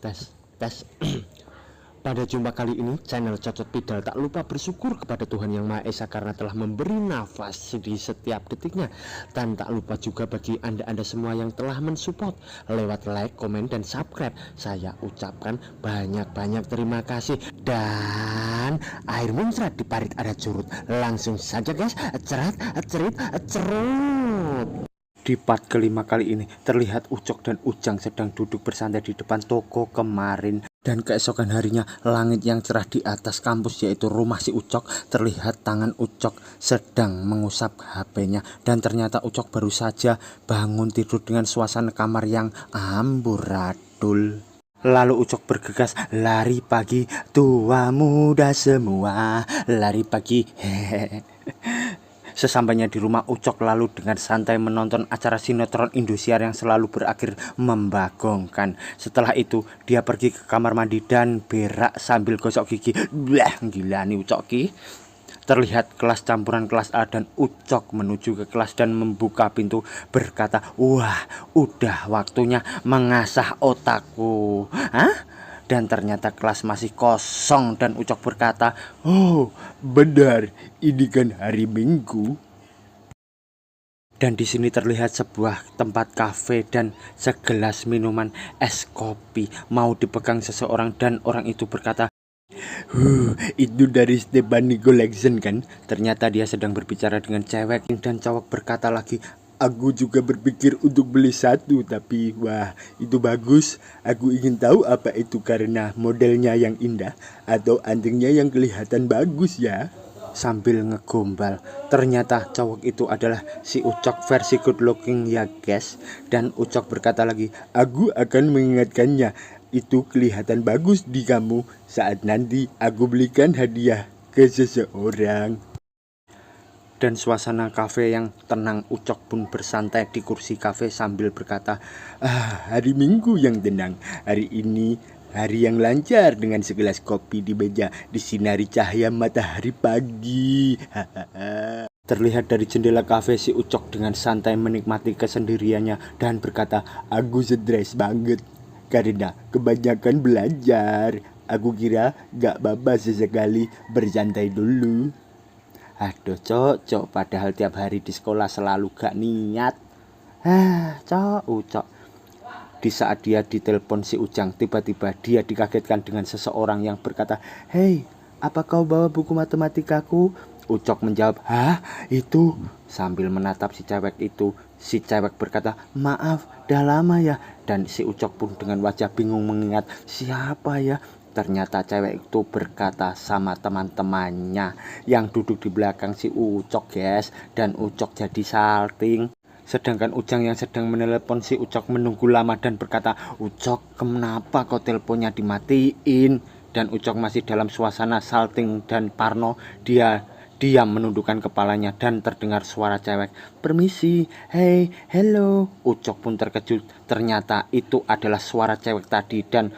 Tes, tes. Pada jumpa kali ini, channel Cocot Pidal tak lupa bersyukur kepada Tuhan Yang Maha Esa karena telah memberi nafas di setiap detiknya. Dan tak lupa juga bagi Anda-Anda semua yang telah mensupport lewat like, komen, dan subscribe. Saya ucapkan banyak-banyak terima kasih. Dan air muncrat di parit ada curut. Langsung saja guys, cerat, cerit, cerut. Di part kelima kali ini terlihat Ucok dan Ujang sedang duduk bersantai di depan toko kemarin. Dan keesokan harinya langit yang cerah di atas kampus yaitu rumah si Ucok, terlihat tangan Ucok sedang mengusap HP-nya. Dan ternyata Ucok baru saja bangun tidur dengan suasana kamar yang amburadul. Lalu Ucok bergegas lari pagi, tua muda semua lari pagi. Sesampainya di rumah, Ucok lalu dengan santai menonton acara sinetron Indosiar yang selalu berakhir membagongkan. Setelah itu dia pergi ke kamar mandi dan berak sambil gosok gigi. Wah, gila nih Ucok ki. Terlihat kelas campuran kelas A dan Ucok menuju ke kelas dan membuka pintu berkata, "Wah, udah waktunya mengasah otakku." Hah? Dan ternyata kelas masih kosong dan Ucok berkata, "Oh, benar, ini kan hari Minggu." Dan di sini terlihat sebuah tempat kafe dan segelas minuman es kopi mau dipegang seseorang dan orang itu berkata, itu dari Stephanie Collection kan?" Ternyata dia sedang berbicara dengan cewek dan cowok berkata lagi, "Aku juga berpikir untuk beli satu, tapi wah, itu bagus. Aku ingin tahu apa itu karena modelnya yang indah atau antingnya yang kelihatan bagus ya." Sambil ngegombal, ternyata cowok itu adalah si Ucok versi good looking ya guys. Dan Ucok berkata lagi, "Aku akan mengingatkannya. Itu kelihatan bagus di kamu saat nanti aku belikan hadiah ke seseorang." Dan suasana kafe yang tenang, Ucok pun bersantai di kursi kafe sambil berkata, hari Minggu yang tenang. Hari ini hari yang lancar dengan segelas kopi di meja disinari cahaya matahari pagi." Terlihat dari jendela kafe si Ucok dengan santai menikmati kesendiriannya dan berkata, "Aku stres banget karena kebanyakan belajar. Aku kira gak apa-apa sesekali bersantai dulu." Aduh cok, padahal tiap hari di sekolah selalu gak niat. Ucok. Di saat dia ditelepon si Ujang, tiba-tiba dia dikagetkan dengan seseorang yang berkata, "Hei, apa kau bawa buku matematikaku?" Ucok menjawab, "Hah, itu?" Sambil menatap si cewek itu, si cewek berkata, "Maaf, dah lama ya." Dan si Ucok pun dengan wajah bingung mengingat, siapa ya? Ternyata cewek itu berkata sama teman-temannya yang duduk di belakang si Ucok guys. Dan Ucok jadi salting. Sedangkan Ujang yang sedang menelepon si Ucok menunggu lama dan berkata, "Ucok, kenapa kau teleponnya dimatiin?" Dan Ucok masih dalam suasana salting dan parno. Dia diam menundukkan kepalanya dan terdengar suara cewek, "Permisi, hey, hello." Ucok pun terkejut. Ternyata itu adalah suara cewek tadi dan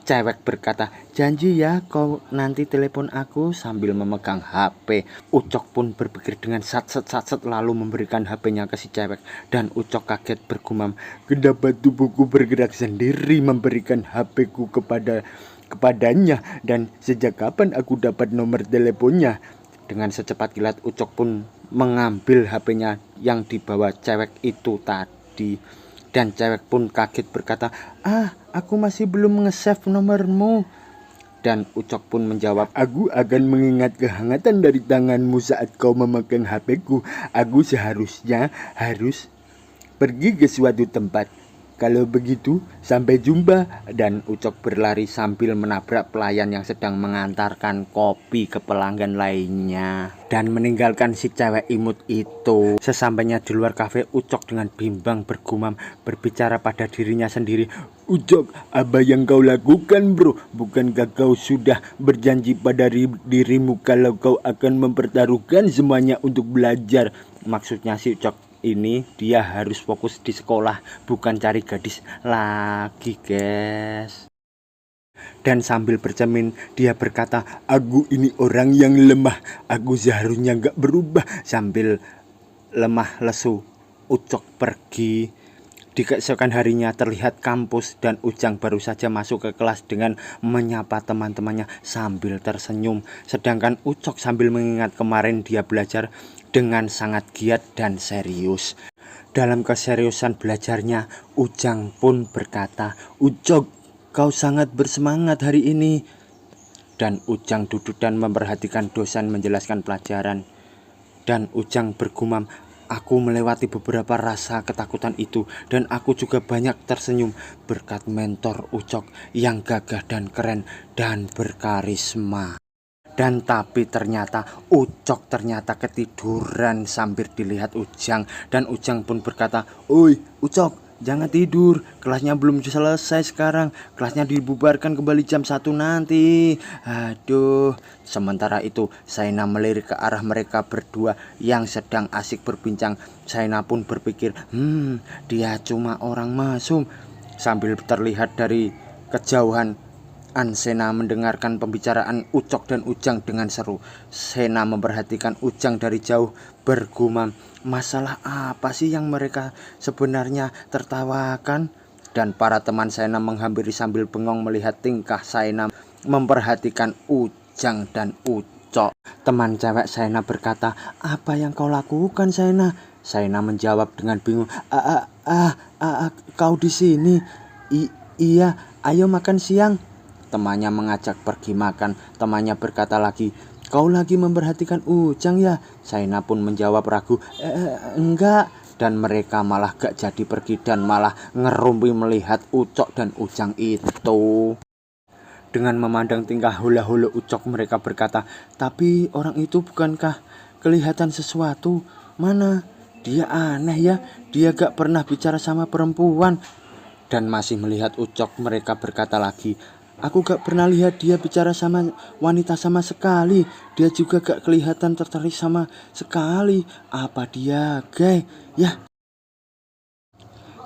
cewek berkata, "Janji ya kau nanti telepon aku," sambil memegang HP. Ucok pun berpikir dengan satset lalu memberikan HP-nya ke si cewek. Dan Ucok kaget bergumam, "Kenapa tubuhku bergerak sendiri memberikan HP-ku kepadanya dan sejak kapan aku dapat nomor teleponnya?" Dengan secepat kilat Ucok pun mengambil HP-nya yang dibawa cewek itu tadi. Dan cewek pun kaget berkata, "Aku masih belum nge-save nomormu." Dan Ucok pun menjawab, "Aku akan mengingat kehangatan dari tanganmu saat kau memegang HP-ku. Aku seharusnya harus pergi ke suatu tempat. Kalau begitu, sampai jumpa." Dan Ucok berlari sambil menabrak pelayan yang sedang mengantarkan kopi ke pelanggan lainnya dan meninggalkan si cewek imut itu. Sesampainya di luar kafe, Ucok dengan bimbang bergumam berbicara pada dirinya sendiri, "Ucok, apa yang kau lakukan bro? Bukankah kau sudah berjanji pada dirimu kalau kau akan mempertaruhkan semuanya untuk belajar?" Maksudnya si Ucok ini dia harus fokus di sekolah, bukan cari gadis lagi guys. Dan sambil bercermin dia berkata, "Aku ini orang yang lemah, aku seharusnya gak berubah." Sambil lemah lesu Ucok pergi Di keesokan harinya terlihat kampus dan Ujang baru saja masuk ke kelas dengan menyapa teman-temannya sambil tersenyum. Sedangkan Ucok sambil mengingat kemarin dia belajar dengan sangat giat dan serius. Dalam keseriusan belajarnya, Ujang pun berkata, "Ucok, kau sangat bersemangat hari ini." Dan Ujang duduk dan memperhatikan dosen menjelaskan pelajaran. Dan Ujang bergumam, "Aku melewati beberapa rasa ketakutan itu dan aku juga banyak tersenyum berkat mentor Ucok yang gagah dan keren dan berkarisma." Dan tapi ternyata Ucok ternyata ketiduran sambil dilihat Ujang. Dan Ujang pun berkata, "Oi Ucok, jangan tidur, kelasnya belum selesai sekarang, kelasnya dibubarkan kembali jam 1 nanti." Aduh. Sementara itu Saina melirik ke arah mereka berdua yang sedang asik berbincang. Saina pun berpikir, dia cuma orang mesum. Sambil terlihat dari kejauhan, Sena mendengarkan pembicaraan Ucok dan Ujang dengan seru. Sena memperhatikan Ujang dari jauh, bergumam, "Masalah apa sih yang mereka sebenarnya tertawakan?" Dan para teman Sena menghampiri sambil bengong melihat tingkah Sena memperhatikan Ujang dan Ucok. Teman cewek Sena berkata, "Apa yang kau lakukan, Sena?" Sena menjawab dengan bingung, Kau di sini?" Iya, ayo makan siang." Temannya mengajak pergi makan. Temannya berkata lagi, "Kau lagi memperhatikan Ujang ya?" Saina pun menjawab ragu, enggak." Dan mereka malah gak jadi pergi dan malah ngerumpi melihat Ucok dan Ujang itu. Dengan memandang tingkah hula-hula Ucok, mereka berkata, "Tapi orang itu bukankah kelihatan sesuatu? Mana? Dia aneh ya, dia gak pernah bicara sama perempuan." Dan masih melihat Ucok, mereka berkata lagi, "Aku gak pernah lihat dia bicara sama wanita sama sekali. Dia juga gak kelihatan tertarik sama sekali. Apa dia gay?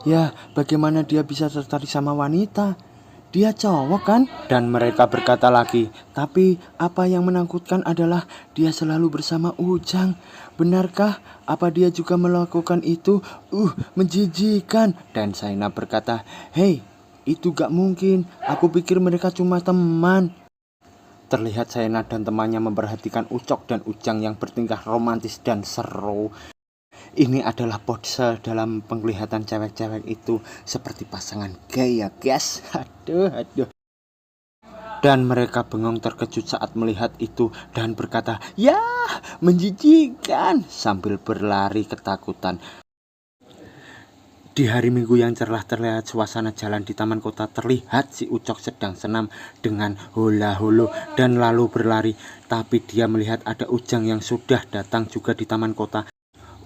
Ya, bagaimana dia bisa tertarik sama wanita? Dia cowok kan?" Dan mereka berkata lagi, "Tapi apa yang menakutkan adalah dia selalu bersama Ujang. Benarkah? Apa dia juga melakukan itu? Menjijikan." Dan Saina berkata, "Hei, itu gak mungkin. Aku pikir mereka cuma teman." Terlihat Saina dan temannya memperhatikan Ucok dan Ujang yang bertingkah romantis dan seru. Ini adalah pose dalam penglihatan cewek-cewek itu seperti pasangan gay ya guys. Aduh. Dan mereka bengong terkejut saat melihat itu dan berkata, "Ya, menjijikan," sambil berlari ketakutan. Di hari Minggu yang cerah terlihat suasana jalan di taman kota. Terlihat si Ucok sedang senam dengan hula-hulu dan lalu berlari. Tapi dia melihat ada Ujang yang sudah datang juga di taman kota.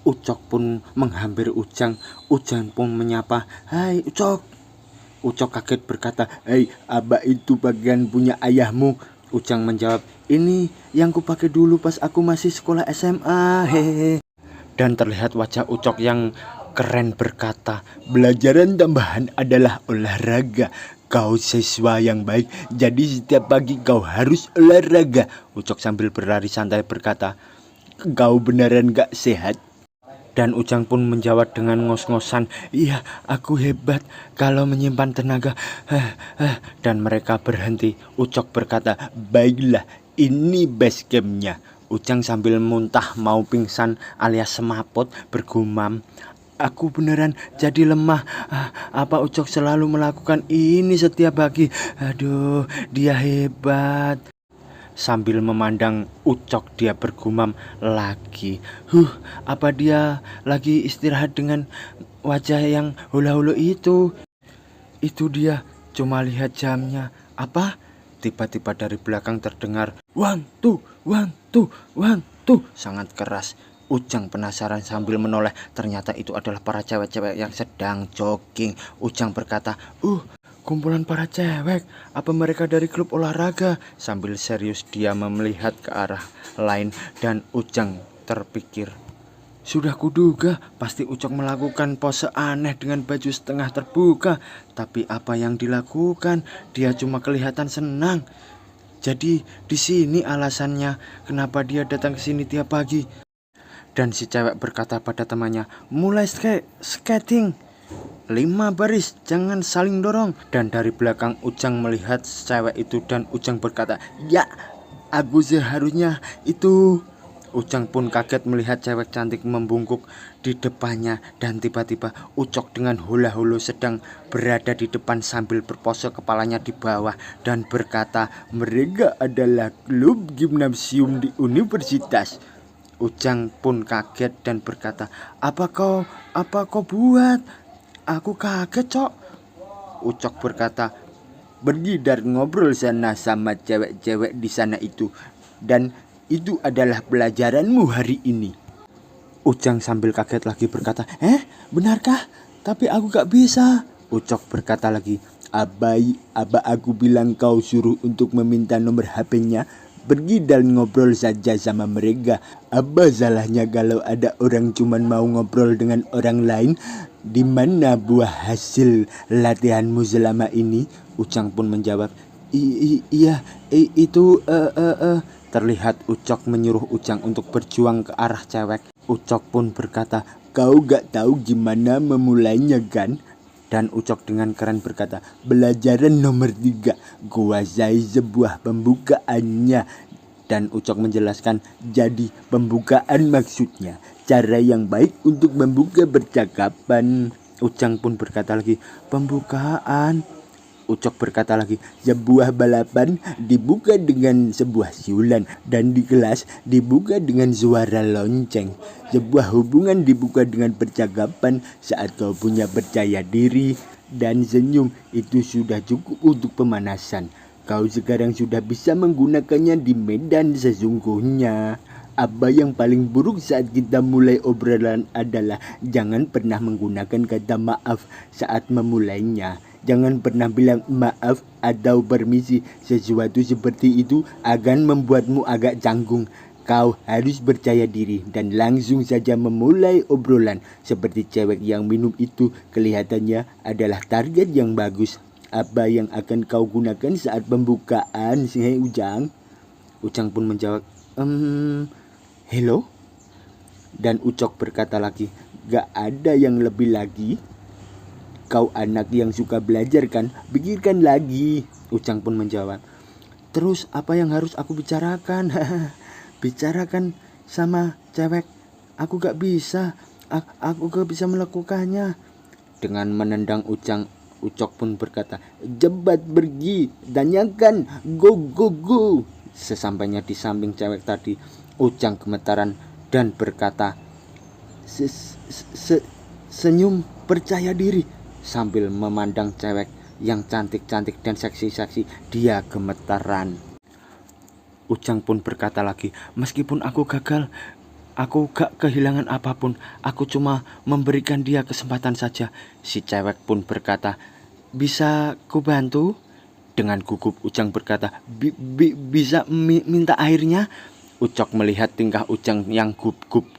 Ucok pun menghampiri Ujang. Ujang pun menyapa, "Hai Ucok." Ucok kaget berkata, "Hei, apa itu bagian punya ayahmu?" Ujang menjawab, "Ini yang kupakai dulu pas aku masih sekolah SMA, hehehe." Dan terlihat wajah Ucok yang keren berkata, "Pelajaran tambahan adalah olahraga. Kau siswa yang baik, jadi setiap pagi kau harus olahraga." Ucok sambil berlari santai berkata, "Kau beneran gak sehat?" Dan Ujang pun menjawab dengan ngos-ngosan, "Iya, aku hebat kalau menyimpan tenaga." Dan mereka berhenti. Ucok berkata, "Baiklah, ini base campnya." Ujang sambil muntah mau pingsan alias semaput bergumam, "Aku beneran jadi lemah. Apa Ucok selalu melakukan ini setiap pagi? Aduh, dia hebat." Sambil memandang Ucok dia bergumam lagi, apa dia lagi istirahat dengan wajah yang hula-hula itu?" Itu dia, cuma lihat jamnya. Apa? Tiba-tiba dari belakang terdengar, "One, two, one, two, one, two," sangat keras. Ujang penasaran sambil menoleh. Ternyata itu adalah para cewek-cewek yang sedang jogging. Ujang berkata, kumpulan para cewek, apa mereka dari klub olahraga?" Sambil serius dia melihat ke arah lain dan Ujang terpikir, sudah kuduga pasti Ucok melakukan pose aneh dengan baju setengah terbuka. Tapi apa yang dilakukan? Dia cuma kelihatan senang. Jadi di sini alasannya kenapa dia datang ke sini tiap pagi. Dan si cewek berkata pada temannya, "Mulai skating." 5 baris, jangan saling dorong. Dan dari belakang Ujang melihat cewek itu dan Ujang berkata, ya aku seharusnya itu. Ujang pun kaget melihat cewek cantik membungkuk di depannya. Dan tiba-tiba Ucok dengan hula-hula sedang berada di depan sambil berpose kepalanya di bawah dan berkata, mereka adalah klub gimnasium di universitas. Ujang pun kaget dan berkata, apa kau buat? Aku kaget, Cok. Ucok berkata, pergi dan ngobrol sana sama cewek-cewek di sana itu. Dan itu adalah pelajaranmu hari ini. Ujang sambil kaget lagi berkata, benarkah? Tapi aku gak bisa. Ucok berkata lagi, Aba aku bilang kau suruh untuk meminta nomor HP-nya. Pergi dan ngobrol saja sama mereka. Apa salahnya kalau ada orang cuman mau ngobrol dengan orang lain? Di mana buah hasil latihanmu selama ini? Ujang pun menjawab, iya, itu Terlihat Ucok menyuruh Ujang untuk berjuang ke arah cewek. Ucok pun berkata, kau gak tahu gimana memulainya kan? Dan Ucok dengan keren berkata, pelajaran nomor 3, kuasai sebuah pembukaannya. Dan Ucok menjelaskan, jadi pembukaan maksudnya cara yang baik untuk membuka percakapan. Ujang pun berkata lagi, pembukaan. Ucok berkata lagi, sebuah balapan dibuka dengan sebuah siulan dan di kelas dibuka dengan suara lonceng. Sebuah hubungan dibuka dengan percakapan saat kau punya percaya diri dan senyum. Itu sudah cukup untuk pemanasan. Kau sekarang sudah bisa menggunakannya di medan sesungguhnya. Apa yang paling buruk saat kita mulai obrolan adalah jangan pernah menggunakan kata maaf saat memulainya. Jangan pernah bilang maaf atau permisi. Sesuatu seperti itu akan membuatmu agak canggung. Kau harus percaya diri dan langsung saja memulai obrolan. Seperti cewek yang minum itu kelihatannya adalah target yang bagus. Apa yang akan kau gunakan saat pembukaan, si Ujang? Ujang pun menjawab, hello? Dan Ucok berkata lagi, gak ada yang lebih lagi. Kau anak yang suka belajar kan? Pikirkan lagi. Ujang pun menjawab, terus apa yang harus aku bicarakan? Bicarakan sama cewek. Aku gak bisa. Aku gak bisa melakukannya. Dengan menendang Ujang, Ucok pun berkata, cepat pergi. Tanyakan. Go. Sesampainya di samping cewek tadi, Ujang gemetaran dan berkata, senyum percaya diri. Sambil memandang cewek yang cantik-cantik dan seksi-seksi, dia gemetaran. Ujang pun berkata lagi, meskipun aku gagal, aku gak kehilangan apapun. Aku cuma memberikan dia kesempatan saja. Si cewek pun berkata, bisa ku bantu? Dengan gugup Ujang berkata, bisa minta airnya? Ucok melihat tingkah Ujang yang gugup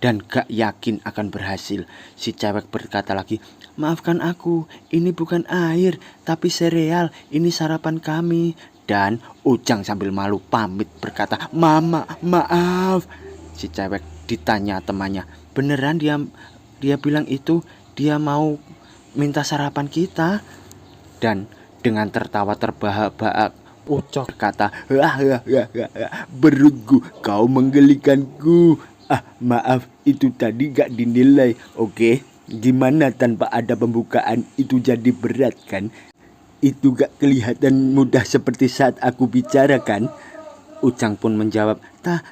dan gak yakin akan berhasil. Si cewek berkata lagi, maafkan aku, ini bukan air, tapi sereal, ini sarapan kami. Dan Ujang sambil malu pamit berkata, Mama, maaf. Si cewek ditanya temannya, beneran dia bilang itu, dia mau minta sarapan kita? Dan dengan tertawa terbahak-bahak, Ucok berkata, perutku, kau menggelikanku. Maaf, itu tadi gak dinilai, oke? Gimana tanpa ada pembukaan itu jadi berat kan? Itu gak kelihatan mudah seperti saat aku bicara kan? Ujang pun menjawab,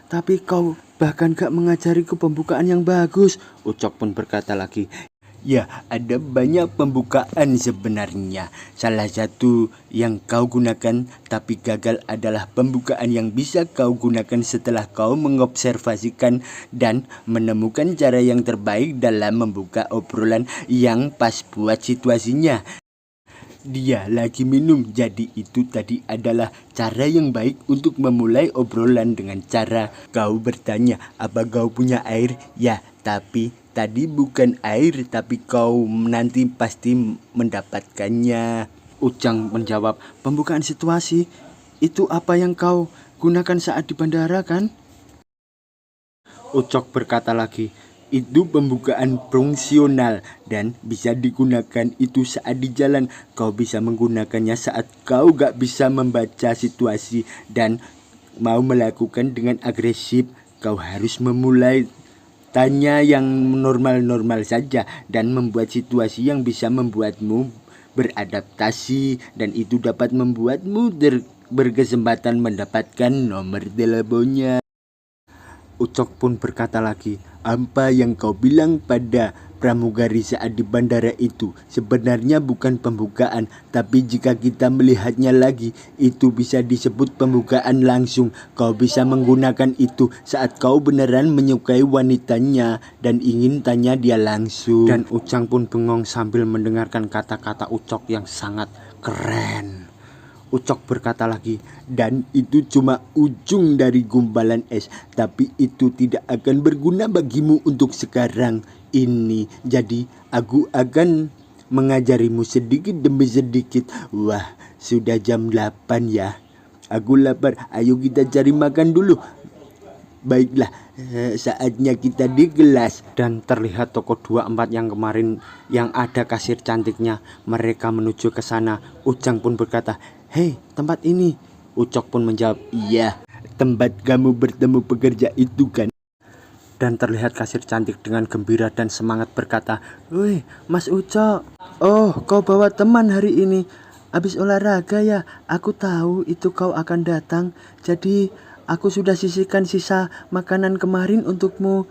tapi kau bahkan gak mengajariku pembukaan yang bagus. Ucok pun berkata lagi, ya, ada banyak pembukaan sebenarnya. Salah satu yang kau gunakan tapi gagal adalah pembukaan yang bisa kau gunakan setelah kau mengobservasikan dan menemukan cara yang terbaik dalam membuka obrolan yang pas buat situasinya. Dia lagi minum, jadi itu tadi adalah cara yang baik untuk memulai obrolan dengan cara kau bertanya, apa kau punya air? Ya, tapi tadi bukan air, tapi kau nanti pasti mendapatkannya. Ujang menjawab, pembukaan situasi itu apa yang kau gunakan saat di bandara kan? Ucok berkata lagi, Itu pembukaan fungsional dan bisa digunakan itu saat di jalan. Kau bisa menggunakannya saat kau gak bisa membaca situasi dan mau melakukan dengan agresif. Kau harus memulai tanya yang normal-normal saja dan membuat situasi yang bisa membuatmu beradaptasi, dan itu dapat membuatmu berkesempatan mendapatkan nomor teleponnya. Ucok pun berkata lagi, apa yang kau bilang pada pramugari saat di bandara itu sebenarnya bukan pembukaan, tapi jika kita melihatnya lagi, itu bisa disebut pembukaan langsung. Kau bisa menggunakan itu saat kau beneran menyukai wanitanya dan ingin tanya dia langsung. Dan Ujang pun bengong sambil mendengarkan kata-kata Ucok yang sangat keren. Ucok berkata lagi, dan itu cuma ujung dari gumpalan es, tapi itu tidak akan berguna bagimu untuk sekarang ini. Jadi aku akan mengajarimu sedikit demi sedikit. Wah, sudah jam 8 ya. Aku lapar, ayo kita cari makan dulu. Baiklah, saatnya kita di kelas. Dan terlihat toko 24 yang kemarin yang ada kasir cantiknya. Mereka menuju ke sana. Ujang pun berkata, hei, tempat ini. Ucok pun menjawab, iya, tempat kamu bertemu pekerja itu kan. Dan terlihat kasir cantik dengan gembira dan semangat berkata, wih, Mas Ucok, oh, kau bawa teman hari ini. Habis olahraga ya, aku tahu itu kau akan datang. Jadi aku sudah sisihkan sisa makanan kemarin untukmu.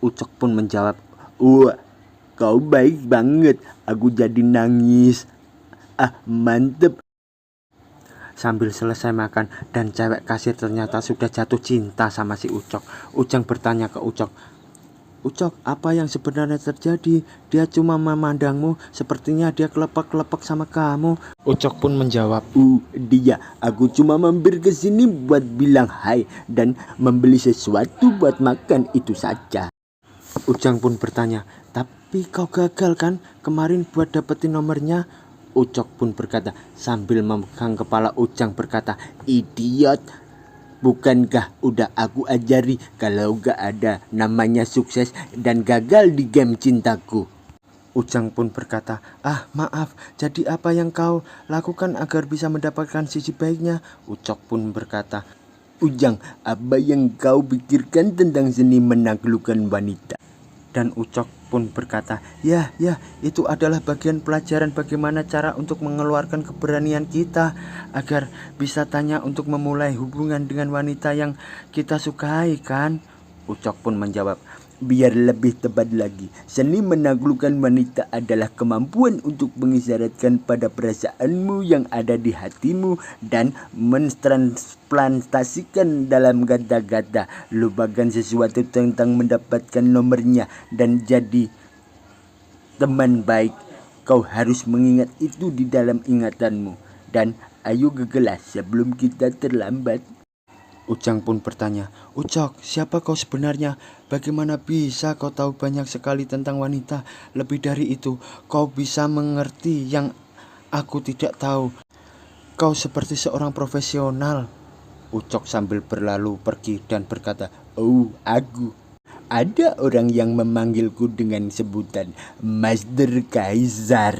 Ucok pun menjawab, wah, kau baik banget. Aku jadi nangis. Ah, mantep. Sambil selesai makan, dan cewek kasir ternyata sudah jatuh cinta sama si Ucok. Ujang bertanya ke Ucok, Ucok, apa yang sebenarnya terjadi? Dia cuma memandangmu, sepertinya dia kelepek-kelepek sama kamu. Ucok pun menjawab, dia, aku cuma mampir ke sini buat bilang hai dan membeli sesuatu buat makan, itu saja. Ujang pun bertanya, tapi kau gagal kan kemarin buat dapetin nomornya? Ucok pun berkata sambil memegang kepala. Ujang berkata, idiot, bukankah udah aku ajari kalau gak ada namanya sukses dan gagal di game cintaku? Ujang pun berkata, ah maaf, jadi apa yang kau lakukan agar bisa mendapatkan sisi baiknya? Ucok pun berkata, Ujang, apa yang kau pikirkan tentang seni menaklukkan wanita? Dan Ucok pun berkata, ya, itu adalah bagian pelajaran bagaimana cara untuk mengeluarkan keberanian kita agar bisa tanya untuk memulai hubungan dengan wanita yang kita sukai kan? Ucok pun menjawab, biar lebih tepat lagi, seni menaklukkan wanita adalah kemampuan untuk mengisyaratkan pada perasaanmu yang ada di hatimu dan mentransplantasikan dalam kata-kata. Lupakan sesuatu tentang mendapatkan nomornya dan jadi teman baik. Kau harus mengingat itu di dalam ingatanmu. Dan ayo ke kelas sebelum kita terlambat. Ujang pun bertanya, Ucok, siapa kau sebenarnya? Bagaimana bisa kau tahu banyak sekali tentang wanita? Lebih dari itu, kau bisa mengerti yang aku tidak tahu. Kau seperti seorang profesional. Ucok sambil berlalu pergi dan berkata, oh, aku. Ada orang yang memanggilku dengan sebutan Master Kaisar.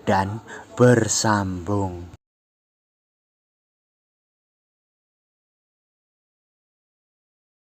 Dan bersambung.